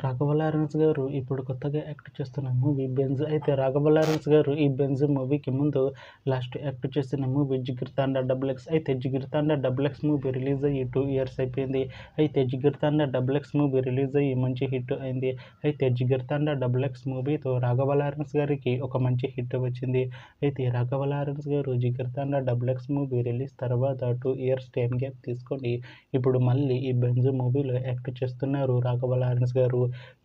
Raghava Lawrence గారు ఇప్పుడు కొత్తగా యాక్ట్ చేస్తున్న మూవీ 'బెంజ్'. అయితే రాఘవ లారెన్స్ గారు ఈ 'బెంజ్' మూవీకి ముందు లాస్ట్ యాక్ట్ చేసిన మూవీ 'జిగిర్తాండా డబుల్ ఎక్స్'. అయితే 'జిగిర్తాండా డబుల్ ఎక్స్' మూవీ రిలీజ్ అయ్యి 2 years అయిపోయింది. అయితే 'జిగిర్తాండా డబుల్ ఎక్స్' మూవీ రిలీజ్ అయ్యి మంచి హిట్ అయింది. అయితే 'జిగిర్తాండా డబుల్ ఎక్స్' మూవీతో రాఘవ లారెన్స్ గారికి ఒక మంచి హిట్ వచ్చింది. అయితే రాఘవ లారెన్స్ గారు 'జిగిర్తాండా డబుల్ ఎక్స్' మూవీ రిలీజ్ తర్వాత 2 years టైం గ్యాప్ తీసుకొని ఇప్పుడు మళ్ళీ ఈ 'బెంజ్' మూవీలో యాక్ట్ చేస్తున్నారు రాఘవ లారెన్స్ గారు.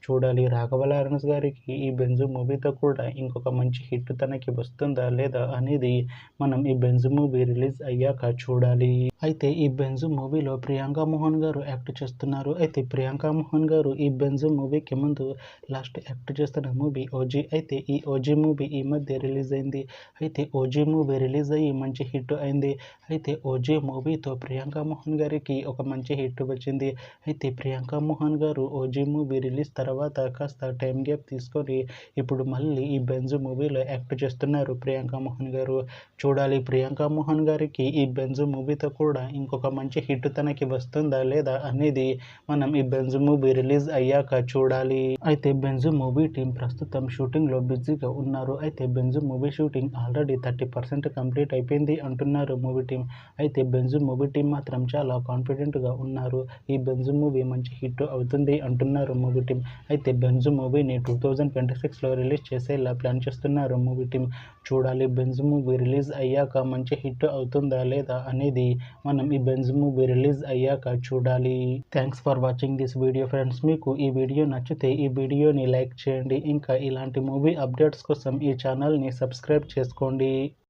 చూడాలి రాఘవ లారెన్స్ గారికి ఈ 'బెంజ్' మూవీతో కూడా ఇంకొక మంచి హిట్ తనకి వస్తుందా లేదా అనేది మనం ఈ 'బెంజ్' మూవీ రిలీజ్ అయ్యాక చూడాలి. అయితే ఈ 'బెంజ్' మూవీలో ప్రియాంక మోహన్ గారు యాక్ట్ చేస్తున్నారు. అయితే ప్రియాంక మోహన్ గారు ఈ 'బెంజ్' మూవీకి ముందు లాస్ట్ యాక్ట్ చేస్తున్న మూవీ 'ఓజీ'. అయితే ఈ 'ఓజీ' మూవీ ఈ మధ్య రిలీజ్ అయింది. అయితే 'ఓజీ' మూవీ రిలీజ్ అయ్యి మంచి హిట్ అయింది. అయితే 'ఓజీ' మూవీతో ప్రియాంక మోహన్ గారికి ఒక మంచి హిట్ వచ్చింది. అయితే ప్రియాంక మోహన్ గారు 'ఓజీ' మూవీ రిలీజ్ తర్వాత కాస్త టైం గ్యాప్ తీసుకొని ఇప్పుడు మళ్ళీ ఈ 'బెంజ్' మూవీలో యాక్ట్ చేస్తున్నారు ప్రియాంక మోహన్ గారు. చూడాలి ప్రియాంక మోహన్ గారికి ఈ 'బెంజ్' మూవీతో కూడా ఇంకొక మంచి హిట్ తనకి వస్తుందా లేదా అనేది మనం ఈ 'బెంజ్' మూవీ రిలీజ్ అయ్యాక చూడాలి. అయితే 'బెంజ్' మూవీ టీం ప్రస్తుతం షూటింగ్లో బిజీగా ఉన్నారు. అయితే 'Benz' movie shooting already 30% complete అయిపోయింది అంటున్నారు మూవీ టీం. అయితే 'బెంజ్' మూవీ టీం మాత్రం చాలా కాన్ఫిడెంట్గా ఉన్నారు. ఈ 'బెంజ్' మూవీ మంచి హిట్ అవుతుంది అంటున్నారు మూవీ టీం. అయితే 'బెంజ్' మూవీని 2026లో రిలీజ్ చేసేలా ప్లాన్ చేస్తున్నారు మూవీ టీం. చూడాలి 'బెంజ్' మూవీ రిలీజ్ అయ్యాక మంచి హిట్ అవుతుందా లేదా అనేది మనం ఈ 'బెంజ్' మూవీ రిలీజ్ అయ్యాక చూడాలి. Thanks for watching this video friends. మీకు ఈ వీడియో నచ్చితే ఈ వీడియోని లైక్ చేయండి. ఇంకా ఇలాంటి మూవీ అప్డేట్స్ కోసం ఈ ఛానల్ని సబ్స్క్రైబ్ చేసుకోండి.